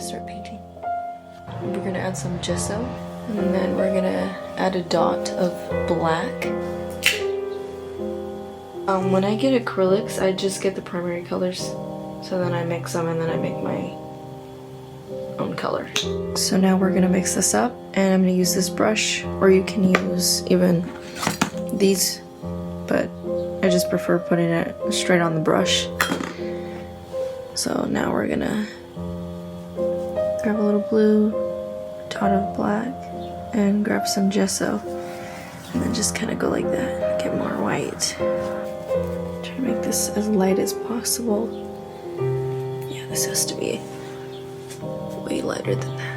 to start painting. We're gonna add some gesso, and then we're gonna add a dot of black. When I get acrylics, I just get the primary colors. So then I mix them and then I make my own color. So now we're gonna mix this up, and I'm gonna use this brush, or you can use even these, but I just prefer putting it straight on the brush. So now we're gonna grab a little blue, dot of black, and grab some gesso, and then just kind of go like that, get more white. Try to make this as light as possible. Yeah, this has to be way lighter than that.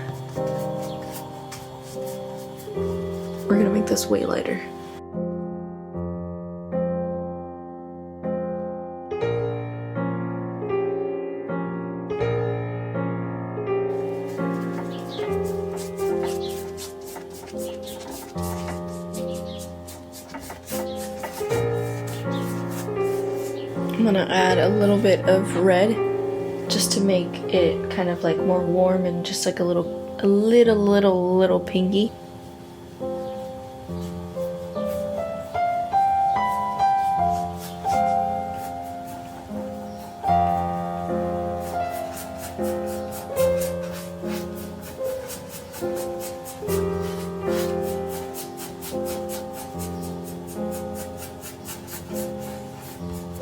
We're gonna make this way lighter. I'm gonna add a little bit of red just to make it kind of like more warm and just like a little pinky.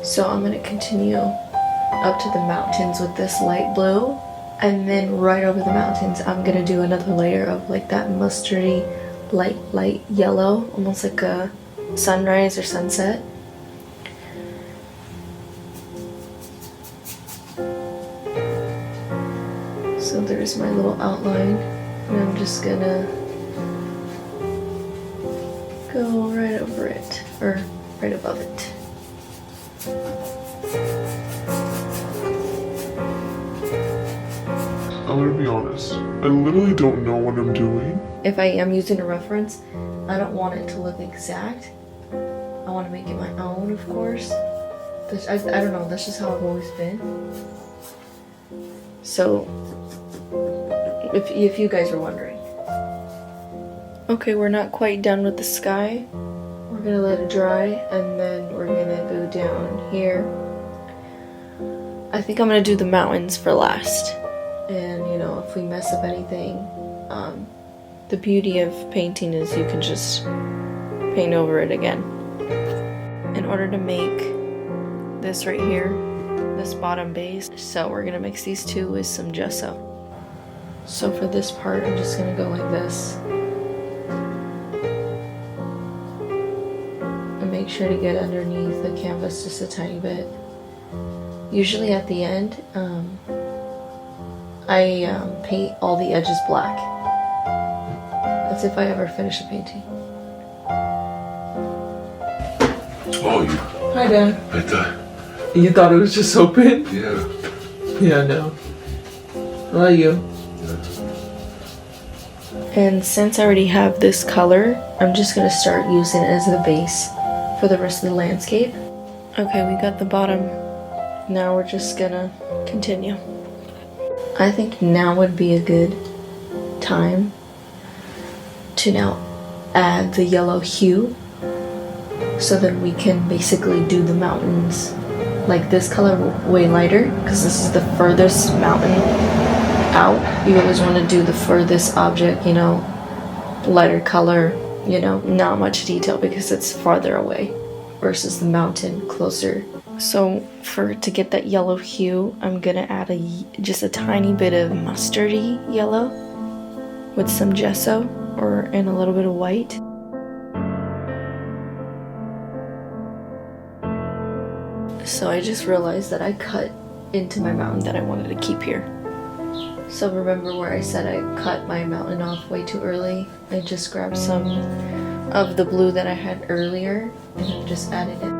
So I'm gonna continue up to the mountains with this light blue, and then right over the mountains I'm gonna do another layer of like that mustardy light yellow, almost like a sunrise or sunset. So there's my little outline, and I'm just gonna go right over it, or right above it. I'm gonna be honest, I literally don't know what I'm doing. If I am using a reference, I don't want it to look exact. I want to make it my own, of course. I don't know, that's just how I've always been. So, if you guys are wondering. Okay, we're not quite done with the sky. We're gonna let it dry, and then we're gonna go down here. I think I'm gonna do the mountains for last. And you know, if we mess up anything, the beauty of painting is you can just paint over it again. In order to make this right here, this bottom base, so we're gonna mix these two with some gesso. So for this part, I'm just gonna go like this. And make sure to get underneath the canvas just a tiny bit. Usually at the end, I paint all the edges black. That's if I ever finish a painting. Oh, you. Hi, Dad. I thought. You thought it was just open? Yeah. Yeah, no. How about you? And since I already have this color, I'm just gonna start using it as the base for the rest of the landscape. Okay, we got the bottom. Now we're just gonna continue. I think now would be a good time to now add the yellow hue, so that we can basically do the mountains like this color way lighter, because this is the furthest mountain out. You always want to do the furthest object, you know, lighter color, you know, not much detail because it's farther away versus the mountain closer. So to get that yellow hue, I'm gonna add just a tiny bit of mustardy yellow with some gesso and a little bit of white. So I just realized that I cut into my mountain that I wanted to keep here. So remember where I said I cut my mountain off way too early? I just grabbed some of the blue that I had earlier and I just added it.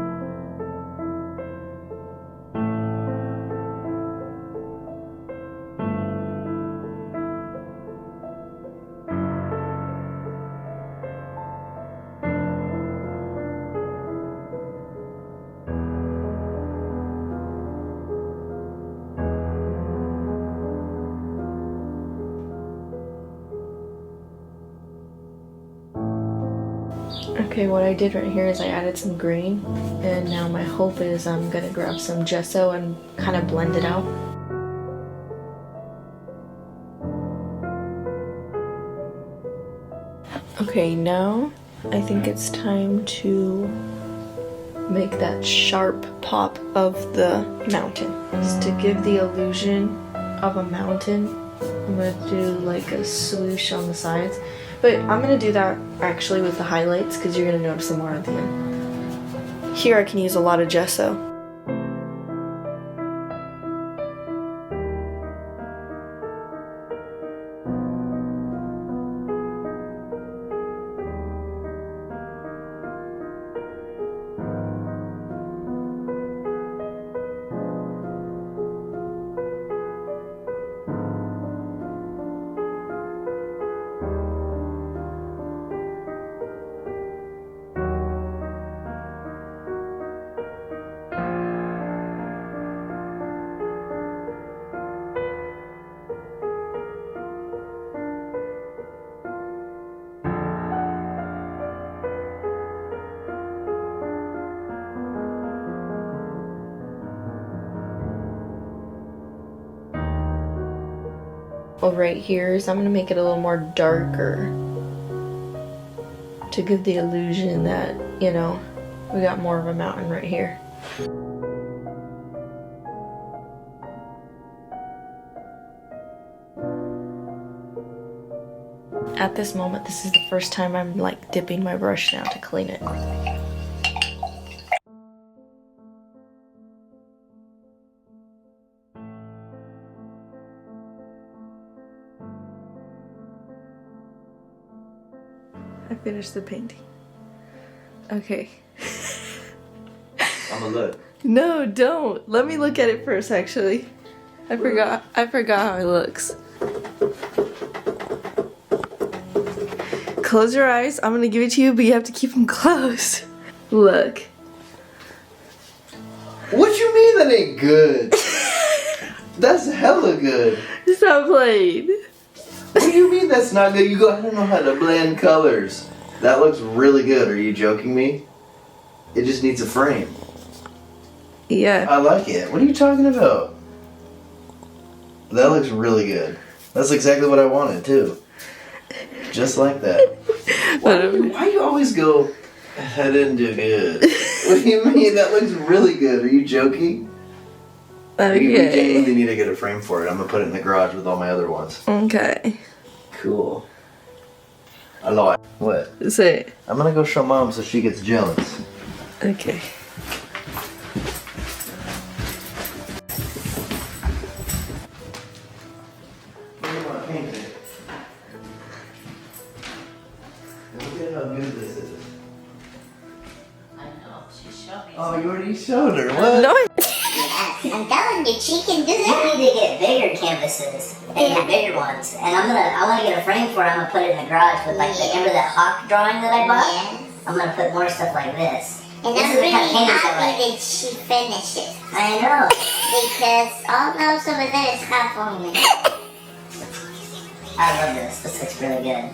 Okay, what I did right here is I added some green, and now my hope is I'm gonna grab some gesso and kind of blend it out. Okay, now I think it's time to make that sharp pop of the mountain. Just to give the illusion of a mountain, I'm gonna do like a swoosh on the sides. But I'm gonna do that actually with the highlights because you're gonna notice them more at the end. Here I can use a lot of gesso. Right here is I'm gonna make it a little more darker to give the illusion that, you know, we got more of a mountain right here. At this moment, this is the first time I'm like dipping my brush now to clean it. I finished the painting. Okay. I'm gonna look. No, don't. Let me look at it first, actually. I forgot how it looks. Close your eyes. I'm gonna give it to you, but you have to keep them closed. Look. What you mean that ain't good? That's hella good. Stop playing. What do you mean that's not good? You go, I don't know how to blend colors. That looks really good. Are you joking me? It just needs a frame. Yeah. I like it. What are you talking about? That looks really good. That's exactly what I wanted too. Just like that. Why you always go, I didn't do good? What do you mean? That looks really good. Are you joking? Okay. We genuinely need to get a frame for it. I'm gonna put it in the garage with all my other ones. Okay. Cool. I like. What? Say it. I'm gonna go show Mom so she gets jealous. Okay. Look at how good this is. I know, she showed me. Oh, you already showed her. What? No. Yes, I'm telling you, she can do that. We need to get bigger canvases and bigger ones. And I want to get a frame for it. I'm gonna put it in the garage with like remember that hawk drawing that I bought? Yes. I'm gonna put more stuff like this. And this I'm really happy that she finished it. I know. Because almost over there is half only. I love this. This looks really good.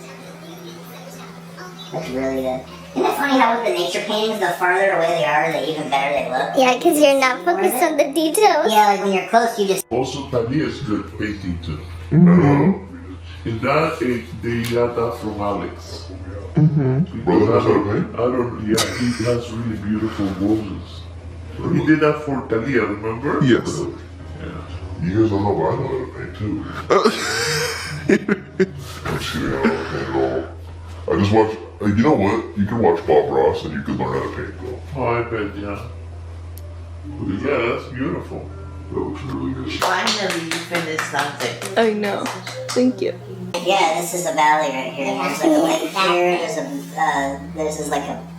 Looks really good. Isn't it funny how with the nature paintings, the farther away they are, the even better they look? Yeah, because you're not focused on the details. Yeah, like when you're close, you just... Also, Tanya is good painting too. And that they got that from Alex. Brother knows how to paint? I don't. Yeah, he has really beautiful roses. He did that for Talia, remember? Yes. Yeah. You guys don't know, but I know how to paint too. I'm just kidding, I don't know how to paint at all. I just watch, you know what? You can watch Bob Ross and you can learn how to paint though. Oh, I bet, yeah. Yeah, that's beautiful. That looks really good. Finally, you finished something. I know. Thank you. Yeah, this is a valley right here. There's like a lake here. There's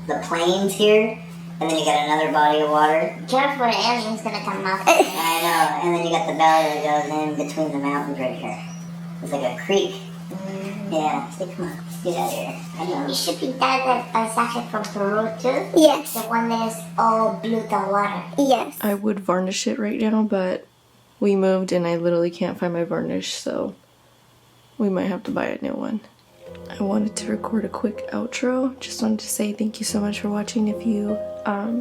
the plains here, and then you got another body of water. Careful, the alien's gonna come up. I know, and then you got the valley that goes in between the mountains right here. It's like a creek. Yeah, see, come on, get out of here. I know. You should be that paisaje from Peru too. Yes. The one that is all blue the water. Yes. I would varnish it right now, but we moved and I literally can't find my varnish, so we might have to buy a new one. I wanted to record a quick outro. Just wanted to say thank you so much for watching. If you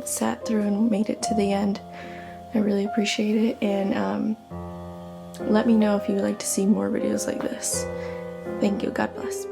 sat through and made it to the end, I really appreciate it. And let me know if you would like to see more videos like this. Thank you. God bless.